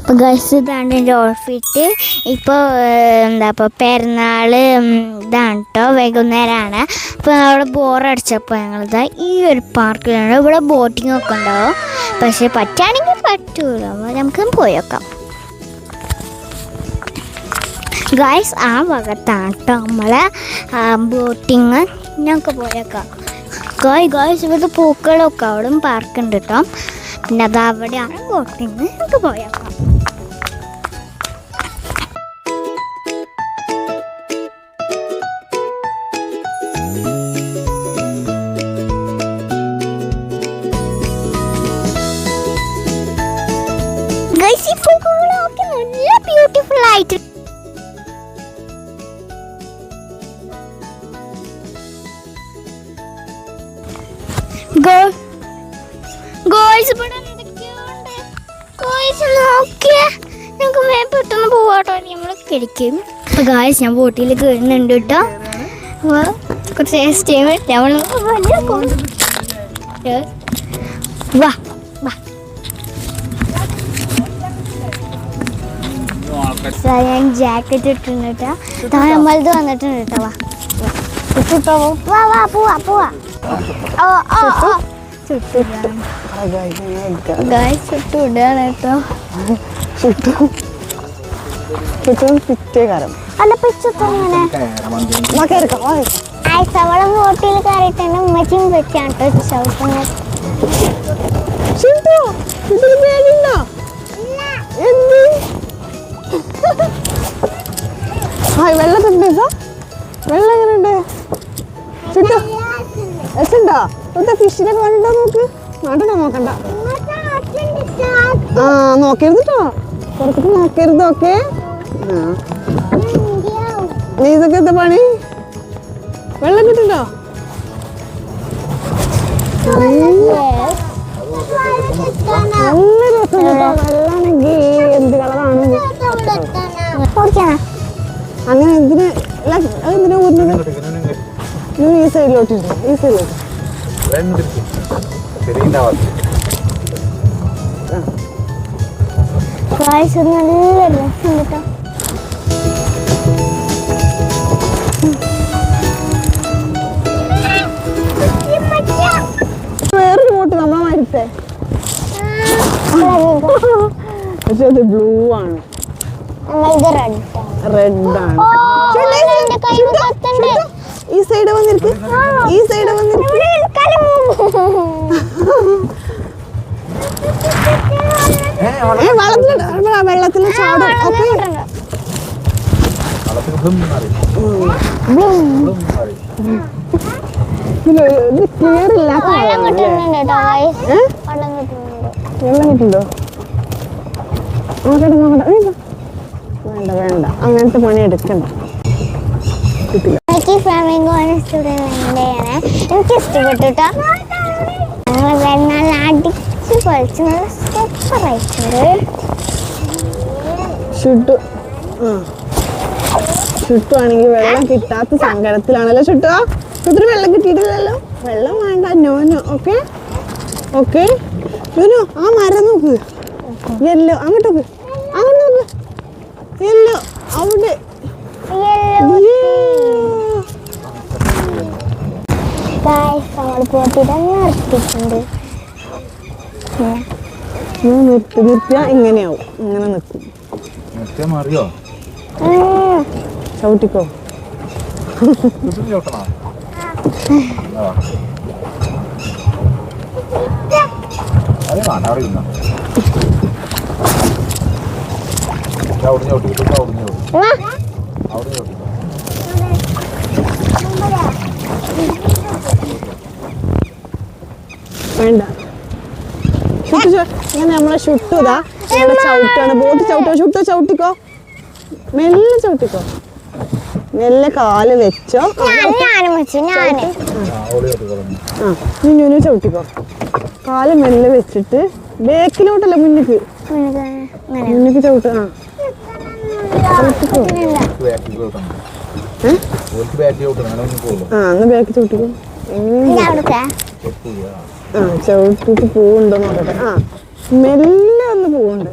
അപ്പോൾ ഗൈസ് ഇതാണ് എൻ്റെ ഔട്ട്ഫിറ്റ്. ഇപ്പോൾ എന്താ ഇപ്പോൾ പെരുന്നാൾ ഇതാണ് കേട്ടോ, വൈകുന്നേരമാണ്. അപ്പോൾ അവിടെ ബോറടിച്ചപ്പോൾ ഞങ്ങളിതാ ഈ ഒരു പാർക്കിലാണ്. ഇവിടെ ബോട്ടിംഗ് ഒക്കെ ഉണ്ടാവും, പക്ഷേ പറ്റുകയാണെങ്കിൽ പറ്റൂല. അപ്പോൾ നമുക്ക് പോയി നോക്കാം. ഗൈസ് ആ ഭാഗത്താണ് കേട്ടോ നമ്മളെ ബോട്ടിങ്. ഞങ്ങൾക്ക് പോയേക്കാം. ഗൈസ് ഇവിടുത്തെ പൂക്കളൊക്കെ അവിടെ പാർക്കുണ്ട് കേട്ടോ. പിന്നെ അത് അവിടെയാണ് ബോട്ടിങ്. നമുക്ക് പോയേക്കാം. ഗൈസ് ഈ പൂക്കളൊക്കെ നല്ല ബ്യൂട്ടിഫുൾ ആയിട്ട് പെട്ടെന്ന് പോവാട്ടോ, നമ്മൾ കിടക്കും. അപ്പോൾ ഗായ്സ് ഞാൻ ബോട്ടിൽ കയറുന്നുണ്ട് കേട്ടോ. അപ്പോൾ കുറച്ച് ടേസ്റ്റ് ചെയ്യുമ്പോൾ വാ വാ. ഞാൻ ജാക്കറ്റ് ഇട്ടിട്ടുണ്ട് കേട്ടോ. നമ്മളത് വന്നിട്ടുണ്ട് കേട്ടോ. വാ വാ പോവാ പോവാ. ചുട്ടിടാണ് കേട്ടോ. അല്ല പിച്ചവളം ബോട്ടിൽ കയറിയിട്ട് തന്നെ ഉമ്മച്ചിയും വെച്ചാണ് കേട്ടോ ചവിട്ടുന്നത്. വെള്ളത്തിണ്ടോ? വെള്ളം എങ്ങനെയുണ്ട്? രസമുണ്ടോ? ഇവിടുത്തെ ഫിഷിനൊക്കെ കണ്ടോ? നോക്ക്. നാട്ടിനെ നോക്കണ്ട. ആ നോക്കരുത് കേട്ടോ, പുറത്തേക്ക് നോക്കരുത്. ഓക്കെ, നീ ഇതൊക്കെ എന്താ പണി? വെള്ളം കിട്ടുണ്ടോ? നല്ല രസം കേട്ടോ. വെള്ളാണെങ്കിൽ എന്ത് കളറാണ് അങ്ങനെ. എന്തിന് എന്തിനാ ഊരുന്നത്? നീ ഈ സൈഡിലോട്ടിരുന്നു. ഈ സൈഡിലോട്ട് നല്ല രസം കേട്ടോ. വേറൊരു ബോട്ട് നമ്മളെ മരുത്തെ, പക്ഷെ അത് ബ്ലൂ ആണ്. റെഡാണ്. ഈ സൈഡ് വന്നിരിക്ക്, ഈ സൈഡ് വന്നിരിക്ക്. വെള്ളത്തിൽ ചാടും. ഓക്കെ, ഇത് ക്ലിയർ ഇല്ലാത്ത വെള്ളം കിട്ടുന്നുണ്ടോ? നോക്കട്ടെ നോക്കട്ടെ. വേണ്ട വേണ്ട, അങ്ങനത്തെ പണി എടുക്കണ്ട. കിട്ടില്ല. എനിക്ക് ഇഷ്ടപ്പെട്ടു കേട്ടോ. നല്ല അടിച്ച് പൊളിച്ച് നല്ല സൂപ്പറായിട്ടുണ്ട്. ചുട്ടുവാണെങ്കിൽ വെള്ളം കിട്ടാത്ത സങ്കടത്തിലാണല്ലോ. ചുട്ടോ ചുട്ടിന് വെള്ളം കിട്ടിയിട്ടില്ലല്ലോ. വെള്ളം വേണ്ട. നോനോ. Okay okay. നോനോ ആ മരം നോക്ക്. യെല്ലോ അങ്ങോട്ട് നോക്ക്, അങ്ങോട്ട് നോക്ക്. യെല്ലോ അവിടെ. നിർത്തിയ ഇങ്ങനെയാവും. ഇങ്ങനെ നിൽക്കും. ചവിട്ടിക്കോ. വേണ്ട. ഇങ്ങനെ നമ്മളെ ചുട്ടുതാ ഇവിടെ ചവിട്ടാണ്. ബോട്ട് ചവിട്ടോ. ചുട്ടോ ചവിട്ടിക്കോ. മെല്ലെ ചവിട്ടിക്കോ. മെല്ലെ കാല് വെച്ചോ. ഞൂനു ചവിട്ടിക്കോ. കാല് മെല്ലെ വെച്ചിട്ട് ബേക്കിലോട്ടല്ല മുന്നിക്ക് മുന്നിക്ക് ചവിട്ട്. അന്ന് ബാക്ക് ചവിട്ടിക്കോ. ചവിട്ടിട്ട് പൂവുണ്ടോ നോക്കട്ടെ. മെല്ലെ ഒന്ന് പോകുന്നുണ്ട്.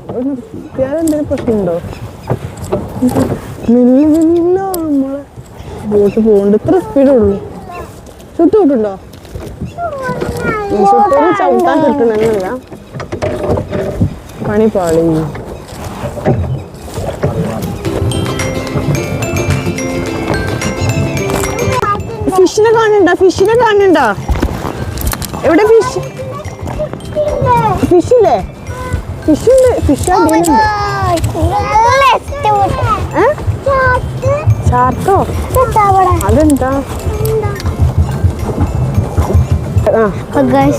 വേറെ എന്തെങ്കിലും പ്രശ്നമുണ്ടോ? മെല്ലെ മെല്ലെ നമ്മളെ ബോട്ട് പോകുന്നുണ്ട്. ഇത്ര സ്പീഡുള്ളൂ. ചുട്ടു വിട്ടുണ്ടോ? ചുട്ടൊരു ചവിട്ടാൻ കിട്ടണമെന്നില്ല. പണി പാളി. ഫിഷിനെ കാണുന്നുണ്ടോ? എവിടെ ഫിഷ്? ഫിഷില്ലേ? ഫിഷ് ചാർട്ടോ? അതെന്താ?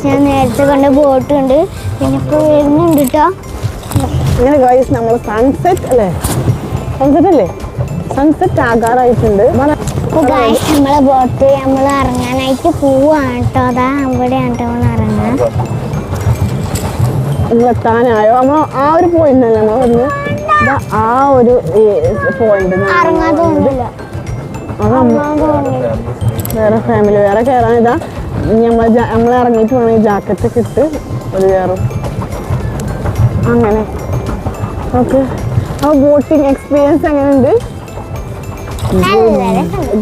ഞാൻ നേരത്തെ കണ്ട ബോട്ട് ഉണ്ട്. പിന്നെ ഇപ്പൊ വരുന്നുണ്ട് കേട്ടോ. അങ്ങനെ ഗൈസ് നമ്മൾ സൺസെറ്റ് അല്ലേ? സൺസെറ്റ് ആകാറായിട്ടുണ്ട്. നമ്മളെ ബോട്ട് നമ്മൾ ഇറങ്ങാനായിട്ട് പോവാണ് കേട്ടോ. അതാ അവിടെയാണ് കേട്ടോ നമ്മൾ ഇറങ്ങാൻ. എത്താനായോ? നമ്മൾ ആ ഒരു പോയിന്റ് അല്ലേ നമ്മൾ വന്ന് ആ ഒരു പോയിന്റ് ഇറങ്ങാൻ തോന്നുന്നില്ല. വേറെ ഫാമിലി വേറെ കയറാൻ ഇതാ നമ്മൾ ഇറങ്ങിയിട്ട് വേണം ഈ ജാക്കറ്റ് ഒക്കെ ഇട്ട് ഒരു കയറും. അങ്ങനെ ഓക്കെ. ആ ബോട്ടിങ് എക്സ്പീരിയൻസ് എങ്ങനെയുണ്ട്?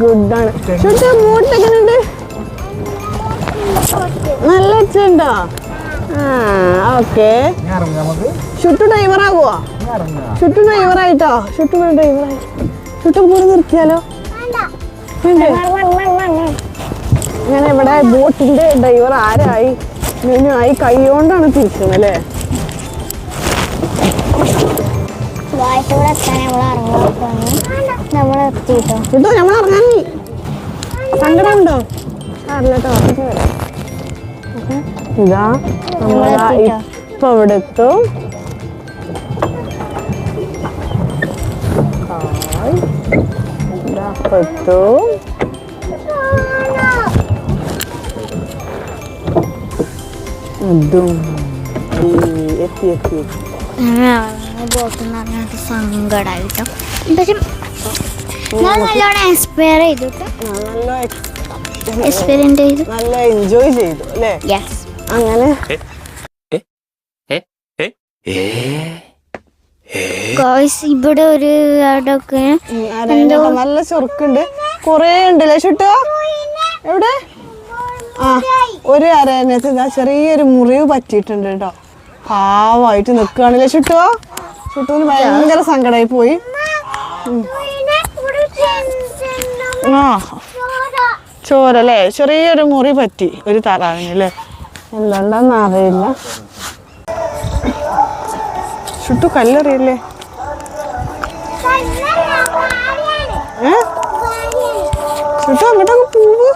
ഗുഡാണ്. ബോട്ട് എങ്ങനെയുണ്ട്? നല്ല ഉണ്ടോ? ഓക്കെ. ഷുട്ടു ഡ്രൈവറാകുവോ? ഷുട്ടു ഡ്രൈവറായിട്ടോ? ഷുട്ടു കൂടെ നിർത്തിയാലോ? അങ്ങനെ ഇവിടെ ബോട്ടിന്റെ ഡ്രൈവർ ആരായി? മെനുവായി. കൈ കൊണ്ടാണ് തിരിക്കുന്നത് അല്ലേ? ഇതോ നമ്മൾ ഇറങ്ങാൻ സങ്കടമുണ്ടോ? ഇതാ നമ്മളാ ഇപ്പൊ ഇവിടെ എത്തും. എത്തും. എത്തി ബോട്ടെന്ന് പറഞ്ഞിട്ട് സങ്കടമായിട്ടോ. നല്ലോണം എക്സ്പീരിയൻസ് ചെയ്തു. നല്ല എൻജോയ് ചെയ്തു അല്ലേ? അങ്ങനെ ഇവിടെ ഒരു അവിടെയൊക്കെ നല്ല ചൊറുക്കുണ്ട്. കൊറേ ഉണ്ടല്ലേ ഷുട്ടോ? എവിടെ? ആ ഒരു അരയനത്ത് ചെറിയൊരു മുറിവ് പറ്റിയിട്ടുണ്ട് കേട്ടോ. പാവായിട്ട് നിൽക്കുകയാണല്ലേ ഷുട്ടോ? ഷുട്ടൂന് ഭയങ്കര സങ്കടമായി പോയി. ആ ചോരല്ലേ? ചെറിയൊരു മുറി പറ്റി ഒരു താറാവിനല്ലേ? എന്തുണ്ടെന്ന് അറിയില്ല. ഷുട്ടു കല്ലെറിയല്ലേ? ഷുട്ടു അങ്ങോട്ടൊക്കെ പോവ്.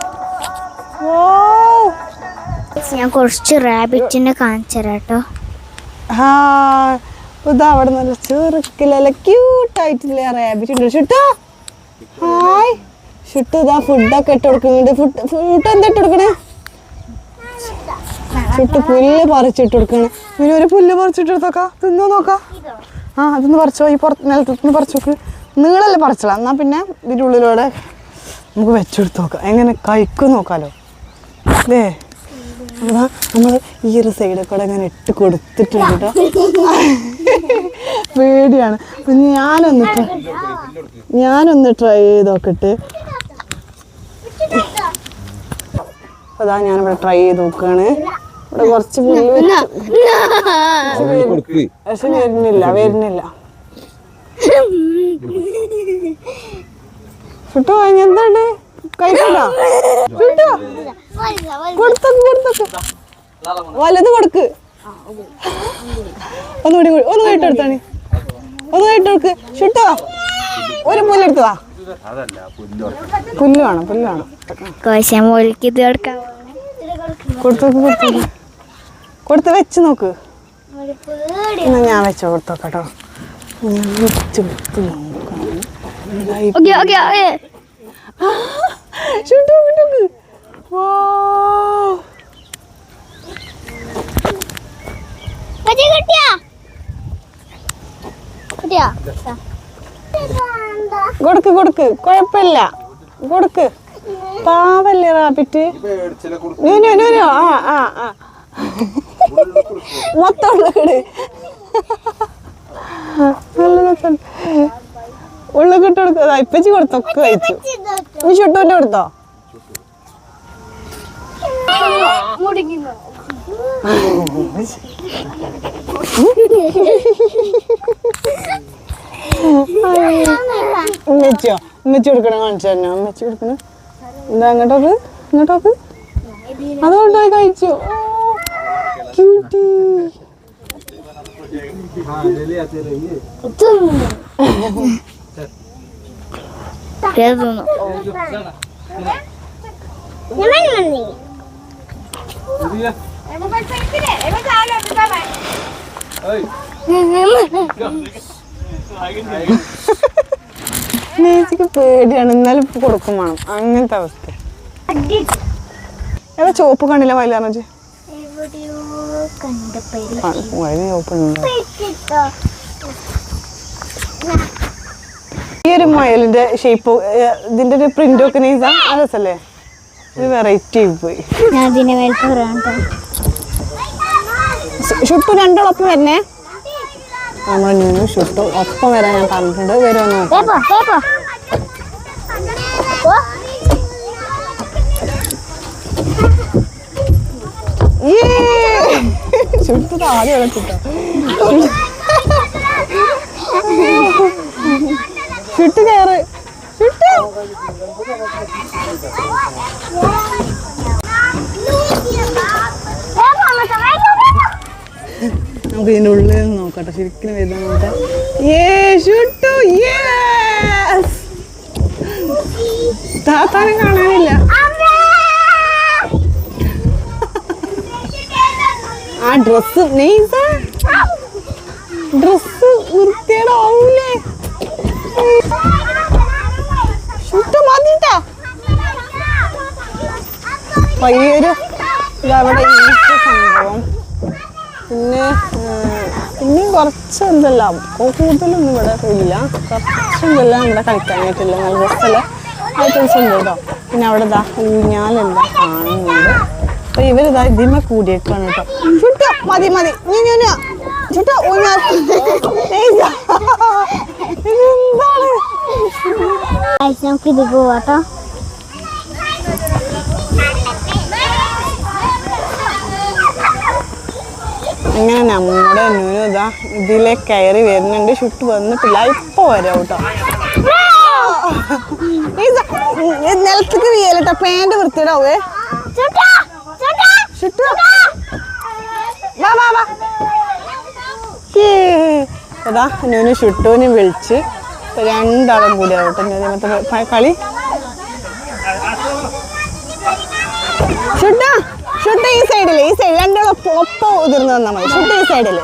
ഞാൻ കുറച്ച് റാബിറ്റിനെ കാണിച്ചു തരാം കേട്ടോ. ഇതാ അവിടെ നല്ല ചെറുക്കിലല്ല ക്യൂട്ടായിട്ടില്ല റാബിറ്റ് ഉണ്ട്. ഷുട്ടു ഹായ്. ഷുട്ടു ഇതാ ഫുഡൊക്കെ ഇട്ട് കൊടുക്കുന്നുണ്ട്. ഫുഡ് എന്താ ഇട്ട് കൊടുക്കണേ? ഷുട്ടു പുല്ല് പറിച്ചിട്ട് കൊടുക്കണേ. ഇനി ഒരു പുല്ല് പറിച്ചിട്ട് എടുത്തോക്കാം. തിന്നോ നോക്കാം. അതൊന്ന് പറിച്ചോ. ഈ നിലത്തുനിന്ന് പറിച്ചു നോക്ക്. നീളല്ലേ പറിച്ചോളാം. എന്നാൽ പിന്നെ ഇതിൻ്റെ ഉള്ളിലൂടെ നമുക്ക് വെച്ചെടുത്ത് നോക്കാം. എങ്ങനെ കഴിക്കും നോക്കാലോ അല്ലേ? അതാ നമ്മൾ ഈ ഒരു സൈഡിൽ കൂടെ അങ്ങനെ ഇട്ട് കൊടുത്തിട്ടുണ്ട് കേട്ടോ. പേടിയാണ്. ഞാനൊന്ന് ട്രൈ ചെയ്ത് നോക്കട്ടെ. അതാ ഞാനിവിടെ ട്രൈ ചെയ്ത് നോക്കുകയാണ്. ഇവിടെ കുറച്ച് പുല്ല് വെച്ച് പക്ഷെ വരുന്നില്ല. ഷുട്ടോ എന്താണ് കഴിക്കണ്ടോ? ഷുട്ടോ വലത് കൊടുക്ക്. ഒന്ന് കഴിട്ടെടുത്താണ്. ഒന്ന് കഴിട്ടെടുക്ക്. ഷുട്ടോ ഒരു പുല്ലെടുത്തതാ. പുല്ല് വേണം. കൊടുത്ത് വെച്ച് നോക്ക്. എന്നാ ഞാൻ വെച്ചോ കൊടുത്തോട്ടോ. കൊടുക്ക് കുഴപ്പമില്ല. കൊടുക്ക്. പാവല്ലേ റാബിറ്റ്. മൊത്തം ഉള്ളിക്കിട്. നല്ല രസം. ഉള്ളിക്കിട്ട് കൊടുത്തോ. ഇപ്പച്ചി കൊടുത്തൊക്കെ കഴിച്ചു. നീ ചുട്ടൂൻ്റെ കൊടുത്തോ? ഉമ്മച്ചിയോ? ഉമ്മച്ചി കൊടുക്കണം. കാണിച്ചു തന്നെ ഉമ്മച്ചി കൊടുക്കണം. എന്താ അങ്ങോട്ടോക്ക് ഇങ്ങോട്ടോക്ക് അതുകൊണ്ടായി കഴിച്ചു. ക്യൂട്ടി. നേച്ചിക്ക് പേടിയാണ്, എന്നാലും കൊടുക്കും വേണം. അങ്ങനത്തെ അവസ്ഥ. ഏതാ ചോപ്പ് കണ്ടില്ല മയിലാർന്ന് ഈ ഒരു മയിലിന്റെ ഷേപ്പ് ഇതിന്റെ ഒരു പ്രിന്റ് ഒക്കെ രസല്ലേ? ഒരു വെറൈറ്റി ആയി പോയി. ഷുട്ടു രണ്ടോളൊപ്പം വരണേ. നമ്മൾ ഷുട്ടു ഒപ്പം വരാൻ ഞാൻ പറഞ്ഞിട്ടുണ്ട്. വരുമെന്ന് ഷുട്ടു ആദ്യം വിളിച്ചിട്ടോ. ഷുട്ടു കയറ്. ഷുട്ടു നമുക്ക് ഇതിൻ്റെ ഉള്ളിൽ നിന്ന് നോക്കട്ടെ ശരിക്കും വരുന്ന നോക്കട്ടെ. താത്താനെ കാണാനില്ല. ആ ഡ്രസ് ഡ്രസ് വൃത്തിയേടാവൂലേ? മതിട്ടാ പയ്യൊരു ഇതവിടെ സംഭവം. പിന്നെയും കുറച്ച് എന്തെല്ലാം കൂടുതലൊന്നും ഇവിടെ ഇല്ല. കുറച്ചെന്തെല്ലാം ഇവിടെ കളിക്കാനായിട്ടില്ല. നല്ല രസമുള്ള ഐറ്റംസ് ഉണ്ട് കേട്ടോ. പിന്നെ അവിടെ ഇതാ ഊഞ്ഞാലെല്ലാം കാണുന്നുണ്ട്. അപ്പൊ ഇവരിതാ ഇതിന്മേ കൂടിയേക്കാണ് കേട്ടോ. ചുട്ടോ മതി മതി ചുട്ടോ ഊഞ്ഞാൽ. ഇതെന്താണ്? നമുക്ക് ഇത് പോവാട്ടോ. അങ്ങനെ നമ്മുടെ ന്യൂനു ഇതാ ഇതിലെ കയറി വരുന്നുണ്ട്. ഷുട്ട് വന്നിട്ടില്ല, ഇപ്പൊ വരാം കേട്ടോ. നിലത്തേക്ക് വീയലട്ടോ, പാന്റ് വൃത്തിയിടാവേ. അതാ ന്യൂനു ഷുട്ടുവിനെ വിളിച്ച് രണ്ടാളും കൂടി ആവട്ടെ മറ്റേ കളി. ഷുട്ടാ ഷുട്ട് ഈ സൈഡില്, ഈ സൈഡ് രണ്ടാളും ഒപ്പം ഉതിർന്ന് വന്നാൽ മതി. ഷുട്ട് ഈ സൈഡില്.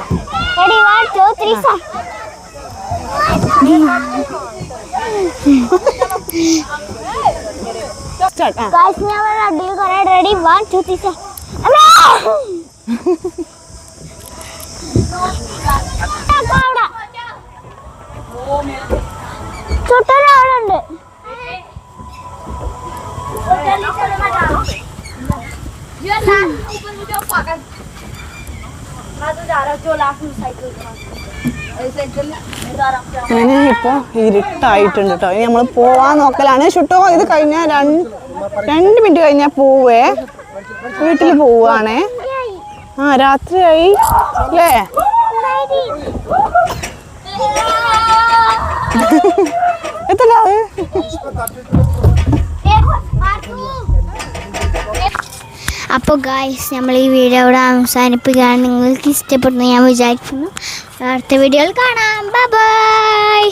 ചുട്ടൊരാളുണ്ട്. അങ്ങനെ ഇപ്പൊ ഇരുട്ടായിട്ടുണ്ട് കേട്ടോ. ഇനി നമ്മള് പോവാൻ നോക്കലാണ്. ഷുട്ടോ ഇത് കഴിഞ്ഞാൽ 2 മിനിറ്റ് കഴിഞ്ഞാൽ പോവേ, വീട്ടിൽ പോവാണേ. ആ രാത്രിയായി അല്ലേ? എത്തല്ല അപ്പോൾ ഗായ്സ് നമ്മൾ ഈ വീഡിയോ ഇവിടെ അവസാനിപ്പിക്കുകയാണ്. നിങ്ങൾക്ക് ഇഷ്ടപ്പെടുന്നു ഞാൻ വിചാരിക്കുന്നു. അടുത്ത വീഡിയോയിൽ കാണാം. Bye bye.